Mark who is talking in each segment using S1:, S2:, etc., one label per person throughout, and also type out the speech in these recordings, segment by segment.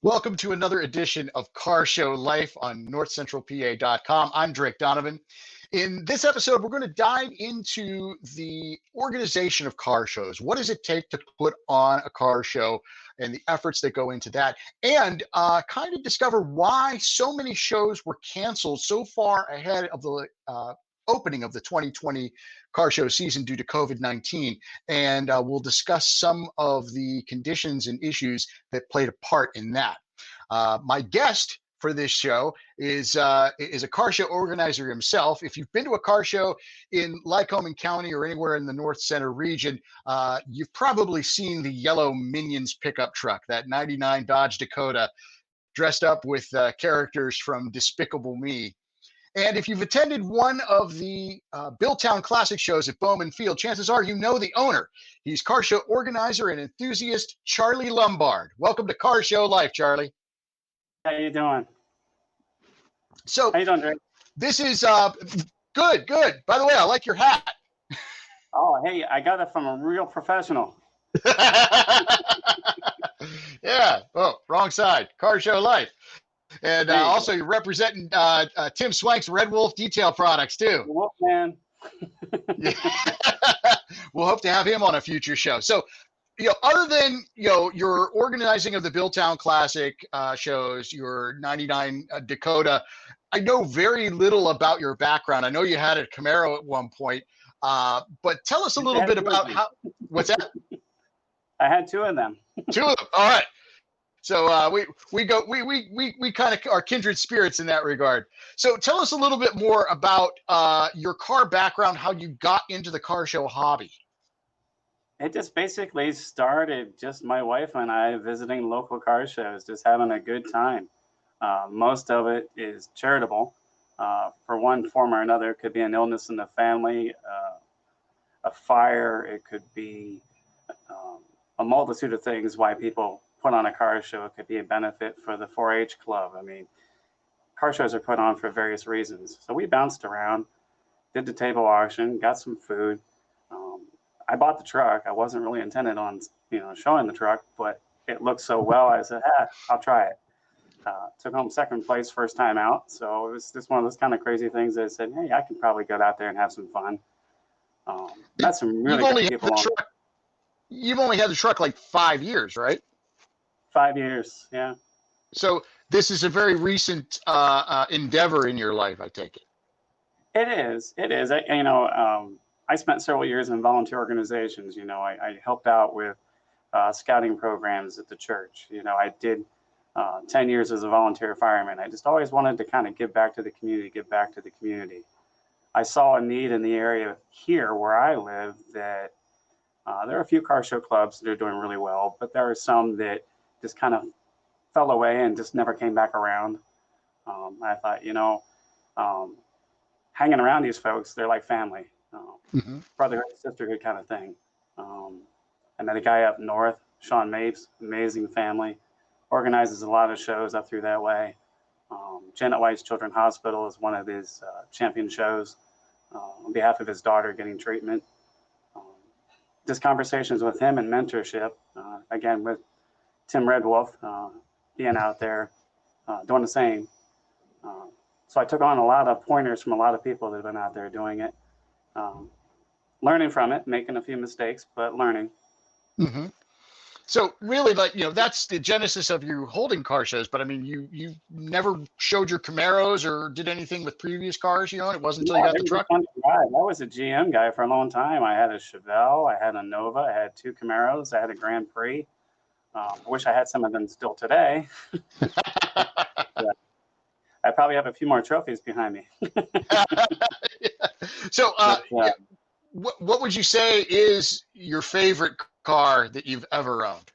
S1: Welcome to another edition of Car Show Life on NorthcentralPa.com. I'm Drake Donovan. In this episode, we're going to dive into the organization of car shows. What does it take to put on a car show and the efforts that go into that, and kind of discover why so many shows were canceled so far ahead of the opening of the 2020 car show season due to COVID-19. And we'll discuss some of the conditions and issues that played a part in that. My guest for this show is a car show organizer himself. If you've been to a car show in Lycoming County or anywhere in the North Center region, you've probably seen the yellow Minions pickup truck, that 99 Dodge Dakota, dressed up with characters from Despicable Me. And if you've attended one of the Billtown Classic shows at Bowman Field, chances are you know the owner. He's car show organizer and enthusiast, Charlie Lumbard. Welcome to Car Show Life, Charlie.
S2: How you doing?
S1: So,
S2: how you doing, Drake?
S1: This is good. By the way, I like your hat.
S2: Oh, hey, I got it from a real professional.
S1: Yeah. Oh, wrong side. Car Show Life. And also, you're representing Tim Swank's Red Wolf Detail Products, too.
S2: Wolfman.
S1: We'll hope to have him on a future show. So, other than, your organizing of the Billtown Classic shows, your 99 Dakota, I know very little about your background. I know you had a Camaro at one point, but tell us a little bit about how, what's that?
S2: I had two of them.
S1: Two of them. All right. So we kind of are kindred spirits in that regard. So tell us a little bit more about your car background, how you got into the car show hobby.
S2: It just basically started just my wife and I visiting local car shows, just having a good time. Most of it is charitable. For one form or another, it could be an illness in the family, a fire. It could be a multitude of things why people put on a car show. It could be a benefit for the 4-H club. I mean, car shows are put on for various reasons. So we bounced around, did the table auction, got some food. I bought the truck. I wasn't really intended on, showing the truck, but it looked so well. I said, I'll try it. Took home second place first time out. So it was just one of those kind of crazy things that I said, hey, I can probably get out there and have some fun. Met some really good people on.
S1: You've only had the truck like 5 years, right?
S2: 5 years, yeah.
S1: So this is a very recent endeavor in your life, I take it.
S2: It is. I spent several years in volunteer organizations. I helped out with scouting programs at the church. I did 10 years as a volunteer fireman. I just always wanted to kind of give back to the community, I saw a need in the area here where I live that there are a few car show clubs that are doing really well, but there are some that just kind of fell away and just never came back around. I thought, hanging around these folks, they're like family, brotherhood, sisterhood kind of thing. I met a guy up north, Sean Mapes, amazing family, organizes a lot of shows up through that way. Janet White's Children's Hospital is one of his champion shows on behalf of his daughter getting treatment. Just conversations with him and mentorship, again, with Tim Red Wolf being out there doing the same. So I took on a lot of pointers from a lot of people that have been out there doing it, learning from it, making a few mistakes, but learning.
S1: Mm-hmm. So really, that's the genesis of you holding car shows. But I mean, you never showed your Camaros or did anything with previous cars, and it wasn't until you got the truck.
S2: I was a GM guy for a long time. I had a Chevelle, I had a Nova, I had two Camaros, I had a Grand Prix. I wish I had some of them still today. I probably have a few more trophies behind me.
S1: So what would you say is your favorite car that you've ever owned?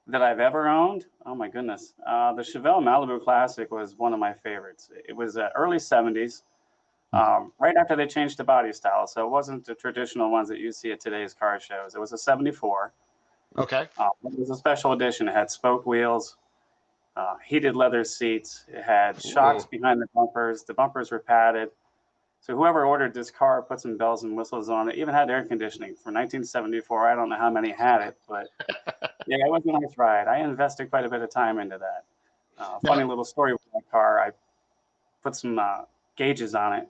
S2: That I've ever owned? Oh my goodness. The Chevelle Malibu Classic was one of my favorites. It was early 70s, right after they changed the body style. So it wasn't the traditional ones that you see at today's car shows. It was a 74.
S1: Okay.
S2: It was a special edition. It had spoke wheels, heated leather seats. It had shocks behind the bumpers. The bumpers were padded. So whoever ordered this car put some bells and whistles on it. Even had air conditioning. For 1974, I don't know how many had it, but Yeah, it was a nice ride. I invested quite a bit of time into that.
S1: Now,
S2: Funny little story with that car. I put some gauges on it,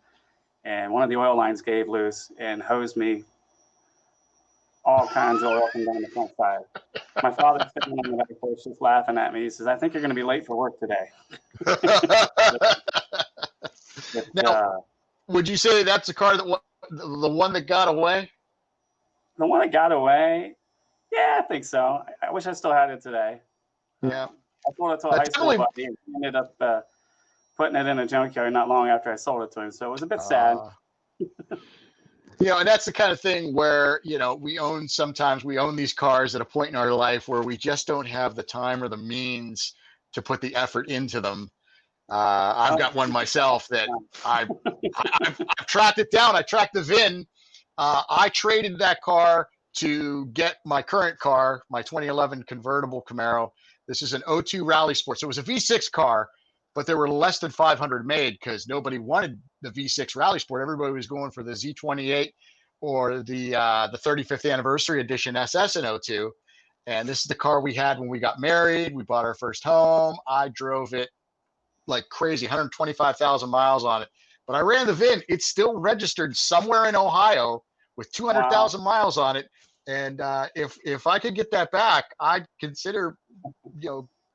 S2: and one of the oil lines gave loose and hosed me all kinds of oil up and down the front side. My father's sitting on the back porch just laughing at me. He says, "I think you're going to be late for work today." But,
S1: now, would you say that's the car the one that got away?
S2: the one that got away, yeah, I think so. I wish I still had it today.
S1: Yeah.
S2: I sold it to a high school
S1: Definitely.
S2: buddy and he ended up putting it in a junkyard not long after I sold it to him. So it was a bit sad.
S1: And that's the kind of thing where, sometimes we own these cars at a point in our life where we just don't have the time or the means to put the effort into them. I've got one myself that I've tracked it down. I tracked the VIN. I traded that car to get my current car, my 2011 convertible Camaro. This is an 02 Rally Sport. So it was a V6 car, but there were less than 500 made because nobody wanted the V6 Rally Sport. Everybody was going for the Z28 or the 35th anniversary edition SS in 02. And this is the car we had when we got married. We bought our first home. I drove it like crazy, 125,000 miles on it. But I ran the VIN. It's still registered somewhere in Ohio with 200,000 miles on it. And if I could get that back, I'd consider,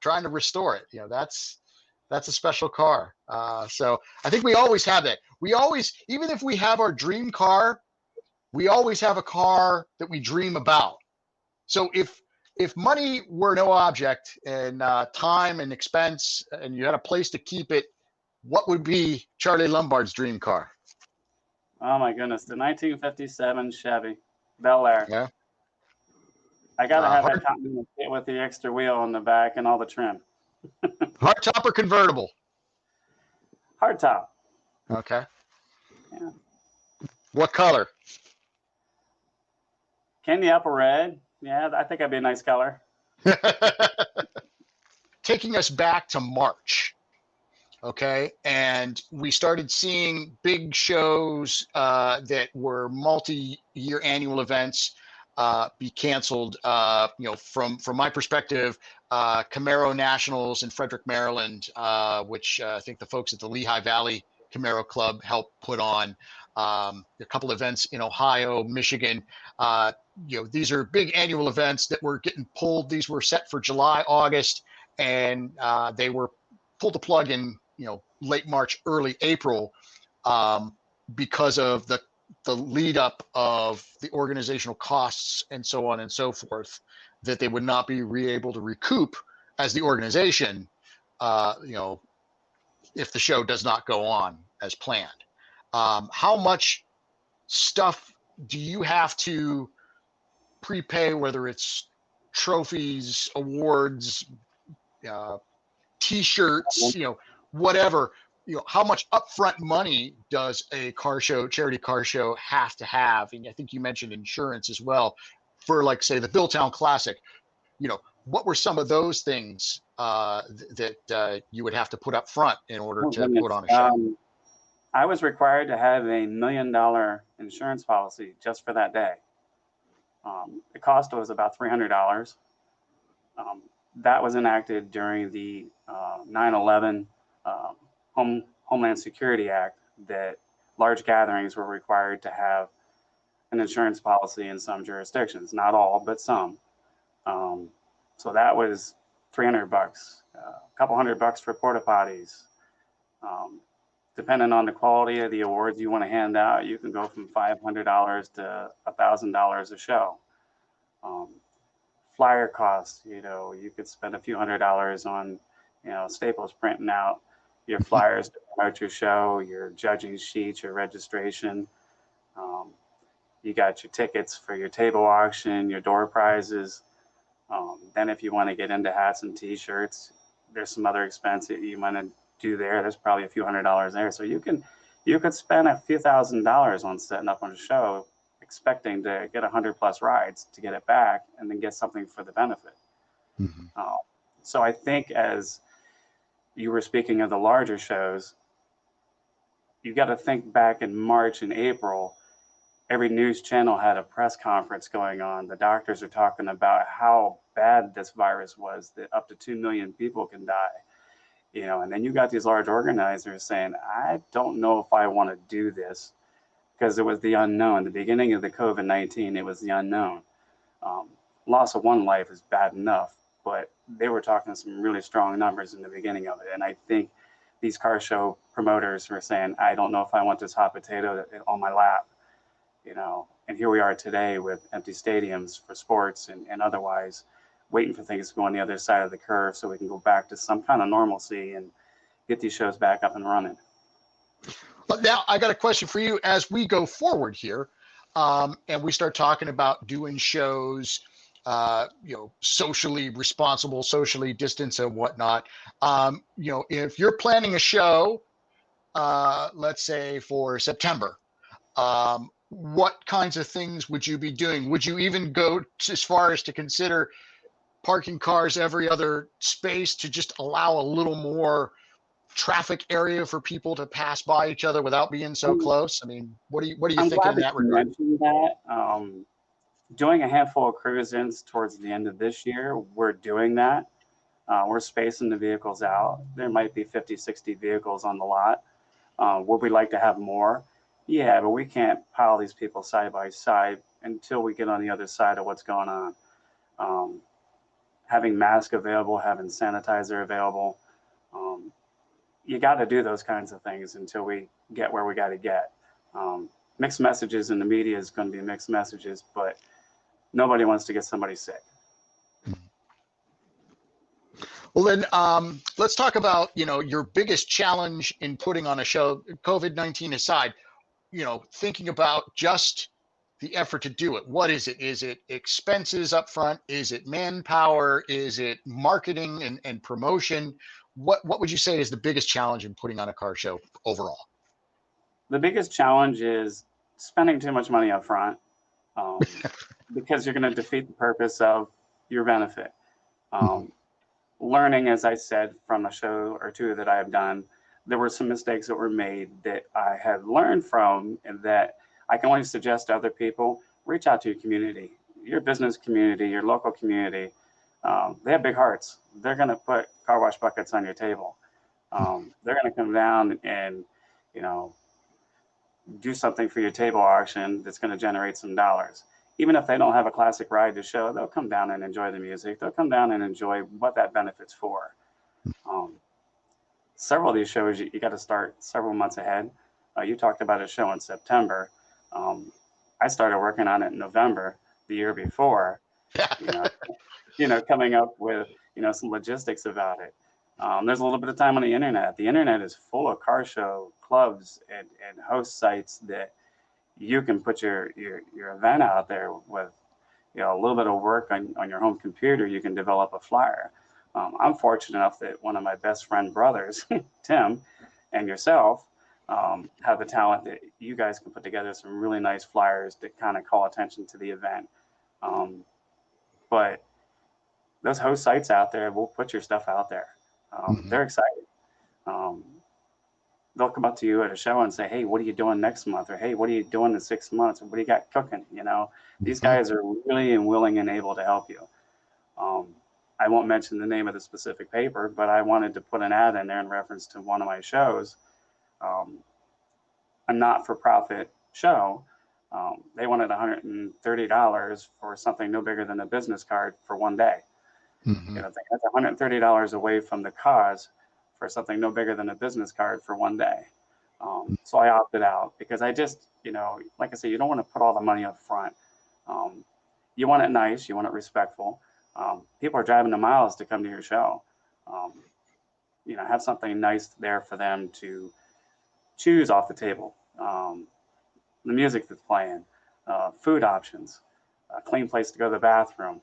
S1: trying to restore it. That's a special car. So I think we always have that. We always, even if we have our dream car, we always have a car that we dream about. So if money were no object and time and expense and you had a place to keep it, what would be Charlie Lumbard's dream car?
S2: Oh my goodness, the 1957 Chevy Bel Air.
S1: Yeah.
S2: I got to have that Continental kit with the extra wheel in the back and all the trim.
S1: Hard top or convertible?
S2: Hard top.
S1: Okay.
S2: Yeah.
S1: What color?
S2: Candy apple red. Yeah, I think that'd be a nice color.
S1: Taking us back to March. Okay. And we started seeing big shows that were multi-year annual events be canceled. From my perspective, Camaro Nationals in Frederick, Maryland, which I think the folks at the Lehigh Valley Camaro Club helped put on. A couple events in Ohio, Michigan. These are big annual events that were getting pulled. These were set for July, August, and they were pulled the plug in, late March, early April, because of the lead up of the organizational costs and so on and so forth, that they would not be able to recoup as the organization, if the show does not go on as planned. How much stuff do you have to prepay, whether it's trophies, awards, T-shirts, whatever, how much upfront money does a charity car show have to have? And I think you mentioned insurance as well for, like, say, the Billtown Classic. What were some of those things that you would have to put up front in order to put on a show?
S2: I was required to have $1 million insurance policy just for that day. The cost was about $300. That was enacted during the 9/11 Homeland Security Act, that large gatherings were required to have an insurance policy in some jurisdictions, not all, but some. So that was $300, a couple $100 for porta potties. Depending on the quality of the awards you want to hand out, you can go from $500 to $1,000 a show. Flyer costs, you could spend a few $100s on, Staples printing out your flyers to promote your show, your judging sheets, your registration. You got your tickets for your table auction, your door prizes. Then if you want to get into hats and T-shirts, there's some other expense that you want to do there. There's probably a few $100s there. So you could spend a few $1,000s on setting up on a show, expecting to get 100+ rides to get it back and then get something for the benefit. Mm-hmm. So I think, as you were speaking of the larger shows, you got to think back in March and April, every news channel had a press conference going on. The doctors are talking about how bad this virus was, that up to 2 million people can die. And then you got these large organizers saying, I don't know if I want to do this, because it was the unknown. The beginning of the COVID-19, it was the unknown. Loss of one life is bad enough, but they were talking some really strong numbers in the beginning of it. And I think these car show promoters were saying, I don't know if I want this hot potato on my lap, and here we are today with empty stadiums for sports and otherwise, waiting for things to go on the other side of the curve so we can go back to some kind of normalcy and get these shows back up and running.
S1: But now I got a question for you as we go forward here, and we start talking about doing shows, socially responsible, socially distanced and whatnot. If you're planning a show, let's say for September, what kinds of things would you be doing? Would you even go as far as to consider parking cars every other space to just allow a little more traffic area for people to pass by each other without being so close? I mean, what are you thinking in that regard?
S2: Mentioned that. Doing a handful of cruise-ins towards the end of this year, we're doing that. We're spacing the vehicles out. There might be 50, 60 vehicles on the lot. Would we like to have more? Yeah, but we can't pile these people side by side until we get on the other side of what's going on. Having masks available, having sanitizer available, you got to do those kinds of things until we get where we got to get. Mixed messages in the media is going to be mixed messages, but nobody wants to get somebody sick.
S1: Well, then let's talk about, your biggest challenge in putting on a show, COVID-19 aside, thinking about just the effort to do it. What is it? Is it expenses up front? Is it manpower? Is it marketing and promotion? What would you say is the biggest challenge in putting on a car show overall?
S2: The biggest challenge is spending too much money up front, because you're going to defeat the purpose of your benefit. Learning, as I said, from a show or two that I have done, there were some mistakes that were made that I had learned from, and that I can only suggest to other people. Reach out to your community, your business community, your local community. They have big hearts. They're going to put car wash buckets on your table. They're going to come down and, do something for your table auction that's going to generate some dollars. Even if they don't have a classic ride to show, they'll come down and enjoy the music. They'll come down and enjoy what that benefit's for. Several of these shows, you got to start several months ahead. You talked about a show in September. I started working on it in November the year before, coming up with, some logistics about it. There's a little bit of time on the internet. The internet is full of car show clubs and host sites that you can put your event out there with, a little bit of work on your home computer. You can develop a flyer. I'm fortunate enough that one of my best friend brothers, Tim, and yourself, have the talent that you guys can put together some really nice flyers that kind of call attention to the event. But those host sites out there will put your stuff out there. They're excited. They'll come up to you at a show and say, hey, what are you doing next month? Or, hey, what are you doing in 6 months? Or what do you got cooking? These guys are really and willing and able to help you. I won't mention the name of the specific paper, but I wanted to put an ad in there in reference to one of my shows, a not-for-profit show. They wanted $130 for something no bigger than a business card for one day. That's $130 away from the cause for something no bigger than a business card for one day. So I opted out because I just, like I said, you don't want to put all the money up front. You want it nice, you want it respectful. People are driving the miles to come to your show. Have something nice there for them to choose off the table. The music that's playing, food options, a clean place to go to the bathroom,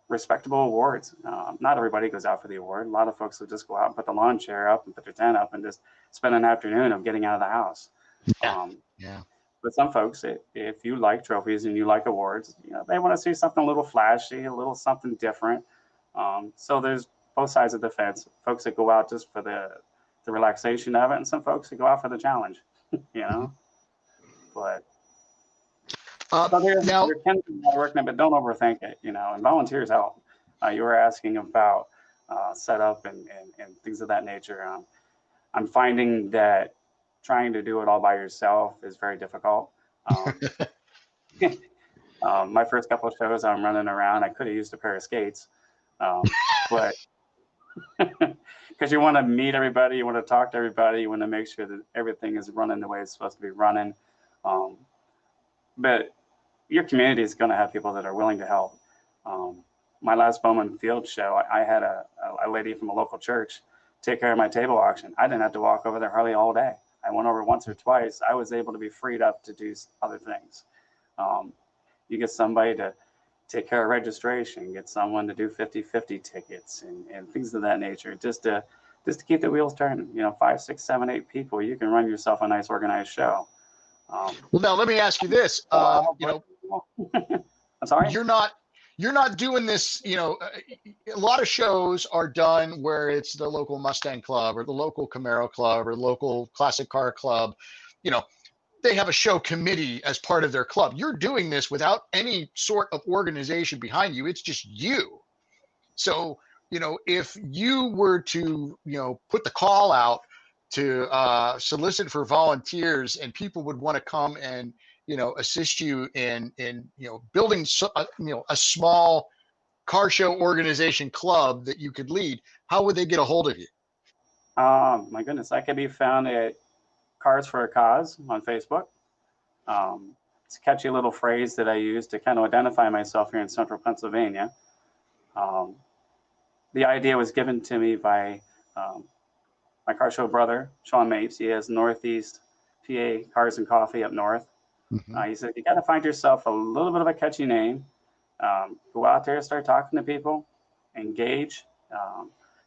S2: respectable awards. Not everybody goes out for the award. A lot of folks will just go out and put the lawn chair up and put their tent up and just spend an afternoon of getting out of the house. But some folks, if you like trophies and you like awards, they want to see something a little flashy, a little something different. So there's both sides of the fence. Folks that go out just for the relaxation of it, and some folks that go out for the challenge. But So
S1: Now,
S2: there can be more work, but don't overthink it, and volunteers help. You were asking about setup and things of that nature. I'm finding that trying to do it all by yourself is very difficult. Um, my first couple of shows, I'm running around. I could have used a pair of skates, but because you want to meet everybody, you want to talk to everybody, you want to make sure that everything is running the way it's supposed to be running. Um, but your community is going to have people that are willing to help. My last Bowman Field show, I had a lady from a local church take care of my table auction. I didn't have to walk over there hardly all day. I went over once or twice. I was able to be freed up to do other things. You get somebody to take care of registration, get someone to do 50/50 tickets and things of that nature, just to keep the wheels turning. 5, 6, 7, 8 people, you can run yourself a nice organized show.
S1: well, now let me ask you this.
S2: I'm sorry?
S1: You're not doing this, a lot of shows are done where it's the local Mustang club or the local Camaro club or the local classic car club. They have a show committee as part of their club. You're doing this without any sort of organization behind you. It's just you. So, if you were to, put the call out to solicit for volunteers, and people would want to come and, assist you in building, a small car show organization club that you could lead, how would they get a hold of you?
S2: My goodness, I can be found at Cars for a Cause on Facebook. It's a catchy little phrase that I use to kind of identify myself here in central Pennsylvania. The idea was given to me by my car show brother, Sean Mapes. He has Northeast PA Cars and Coffee up north. He said, you got to find yourself a little bit of a catchy name. Go out there, start talking to people, engage,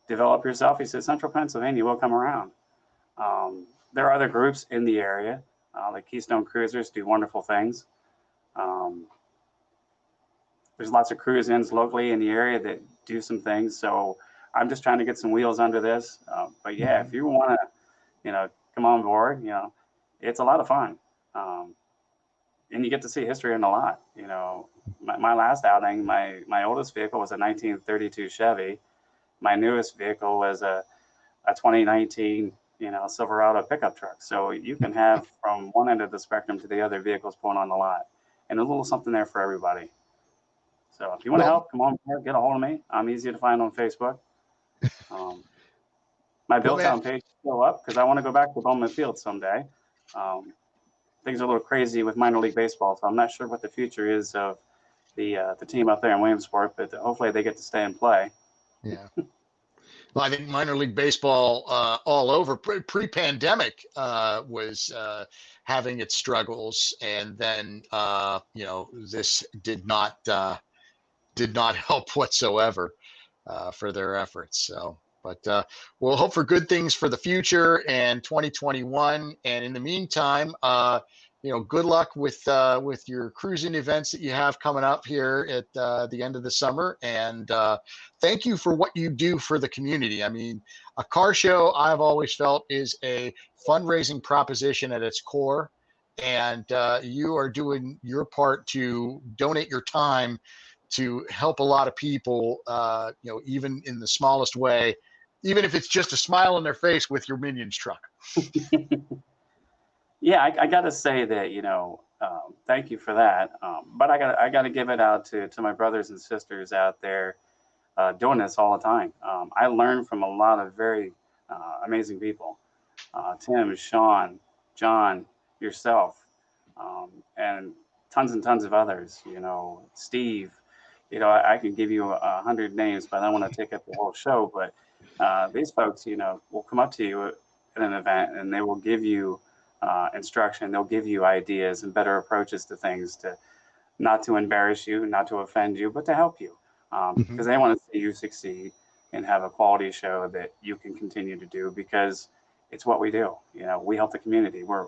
S2: develop yourself. He said, Central Pennsylvania will come around. There are other groups in the area, like Keystone Cruisers do wonderful things. There's lots of cruise-ins locally in the area that do some things. So I'm just trying to get some wheels under this. But yeah, if you want to, come on board, it's a lot of fun. And you get to see history in a lot. My last outing, my oldest vehicle was a 1932 Chevy. My newest vehicle was a 2019, Silverado pickup truck. So you can have from one end of the spectrum to the other vehicles pulling on the lot, and a little something there for everybody. So if you want to help, come on board, get a hold of me. I'm easy to find on Facebook. My Build Town page is still up because I want to go back to Bowman Field someday. Things are a little crazy with minor league baseball, so I'm not sure what the future is of the team up there in Williamsport, but hopefully they get to stay and play.
S1: Yeah. Well, I think minor league baseball all over pre-pandemic was having its struggles, and then this did not help whatsoever for their efforts. So, but we'll hope for good things for the future and 2021. And in the meantime, good luck with your cruising events that you have coming up here at the end of the summer. And thank you for what you do for the community. I mean, a car show, I've always felt, is a fundraising proposition at its core. And you are doing your part to donate your time to help a lot of people, even in the smallest way, even if it's just a smile on their face with your Minions truck.
S2: Yeah, I got to say that, thank you for that. But I got to give it out to my brothers and sisters out there doing this all the time. I learned from a lot of very amazing people. Tim, Sean, John, yourself, and tons of others, Steve. I can give you 100 names, but I don't want to take up the whole show. But these folks, will come up to you at an event and they will give you instruction. They'll give you ideas and better approaches to things, not to embarrass you, not to offend you, but to help you, because they want to see you succeed and have a quality show that you can continue to do, because it's what we do. We help the community. We're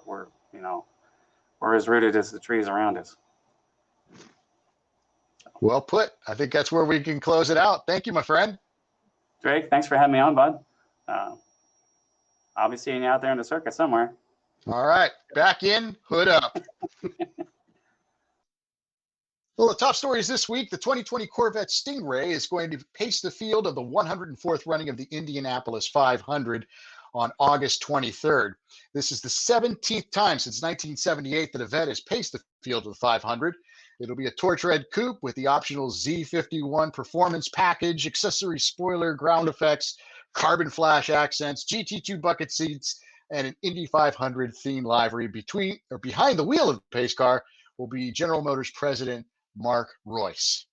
S2: as rooted as the trees around us.
S1: Well put. I think that's where we can close it out. Thank you, my friend.
S2: Drake, thanks for having me on, bud. I'll be seeing you out there in the circuit somewhere.
S1: All right. Back in, hood up. Well, the top stories this week, the 2020 Corvette Stingray is going to pace the field of the 104th running of the Indianapolis 500 on August 23rd. This is the 17th time since 1978 that a vet has paced the field of the 500. It'll be a torch red coupe with the optional Z51 performance package, accessory spoiler, ground effects, carbon flash accents, GT2 bucket seats, and an Indy 500 theme livery. Behind the wheel of the pace car will be General Motors president Mark Royce.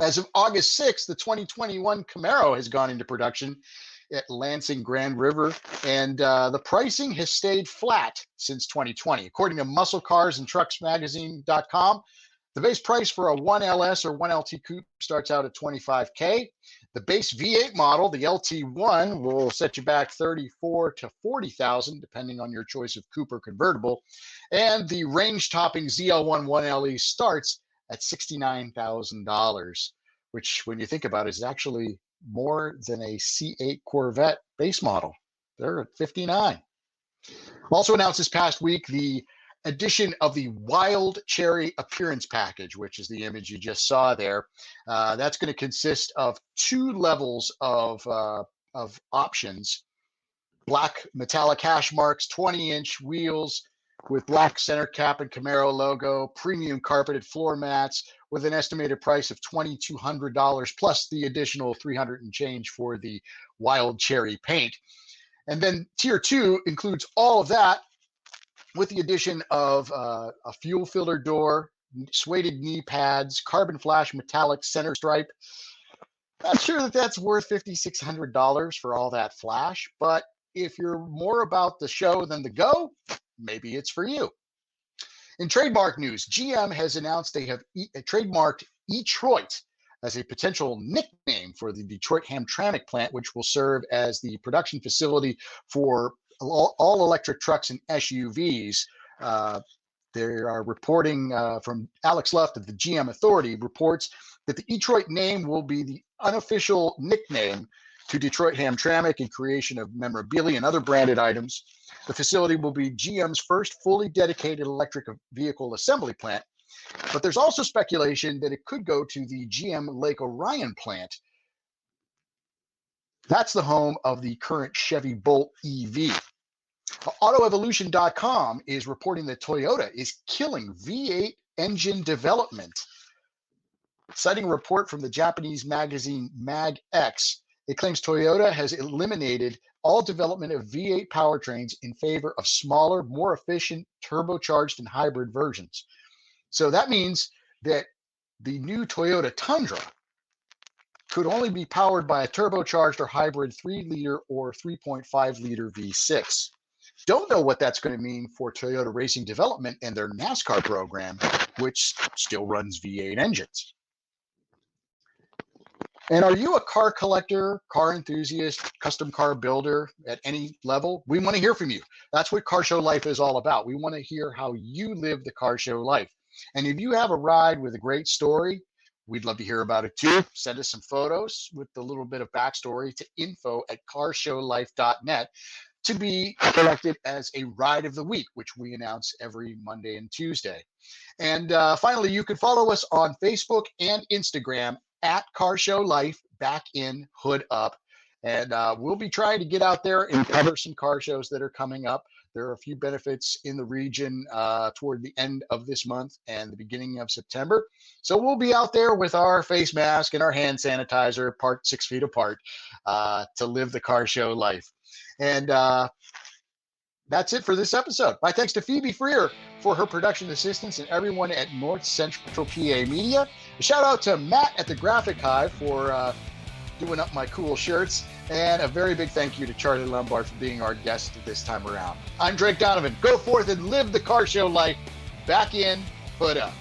S1: As of August 6th, the 2021 Camaro has gone into production at Lansing Grand River, and the pricing has stayed flat since 2020. According to Muscle Cars and Trucks Magazine.com, the base price for a 1LS or 1LT coupe starts out at $25K. The base V8 model, the LT1, will set you back $34,000 to $40,000, depending on your choice of coupe or convertible. And the range-topping ZL1 1LE starts at $69,000, which, when you think about it, is actually more than a C8 Corvette base model. They're at $59,000. Also announced this past week the addition of the Wild Cherry Appearance Package, which is the image you just saw there. That's going to consist of 2 levels of options: black metallic hash marks, 20-inch wheels with black center cap and Camaro logo, premium carpeted floor mats with an estimated price of $2,200 plus the additional $300 and change for the Wild Cherry paint. And then Tier 2 includes all of that with the addition of a fuel filter door, suede knee pads, carbon flash metallic center stripe. Not sure that that's worth $5,600 for all that flash, but if you're more about the show than the go, maybe it's for you. In trademark news, GM has announced they have trademarked E-Troit as a potential nickname for the Detroit Hamtramck plant, which will serve as the production facility for all electric trucks and SUVs. They are reporting from Alex Luft of the GM Authority reports that the E-Troit name will be the unofficial nickname to Detroit Hamtramck in creation of memorabilia and other branded items. The facility will be GM's first fully dedicated electric vehicle assembly plant, but there's also speculation that it could go to the GM Lake Orion plant. That's the home of the current Chevy Bolt EV. AutoEvolution.com is reporting that Toyota is killing V8 engine development. Citing a report from the Japanese magazine MagX, it claims Toyota has eliminated all development of V8 powertrains in favor of smaller, more efficient, turbocharged, and hybrid versions. So that means that the new Toyota Tundra could only be powered by a turbocharged or hybrid 3-liter or 3.5-liter V6. Don't know what that's going to mean for Toyota racing development and their NASCAR program, which still runs V8 engines. And are you a car collector, car enthusiast, custom car builder at any level? We want to hear from you. That's what Car Show Life is all about. We want to hear how you live the car show life. And if you have a ride with a great story, we'd love to hear about it too. Send us some photos with a little bit of backstory to info@carshowlife.net to be selected as a ride of the week, which we announce every Monday and Tuesday. And finally, you can follow us on Facebook and Instagram at Car Show Life, back in, hood up. And we'll be trying to get out there and cover some car shows that are coming up. There are a few benefits in the region toward the end of this month and the beginning of September. So we'll be out there with our face mask and our hand sanitizer parked 6 feet apart to live the car show life. And that's it for this episode. My thanks to Phoebe Freer for her production assistance and everyone at North Central PA Media. A shout out to Matt at the Graphic Hive for doing up my cool shirts. And a very big thank you to Charlie Lumbard for being our guest this time around. I'm Drake Donovan. Go forth and live the car show life. Back in, hood up.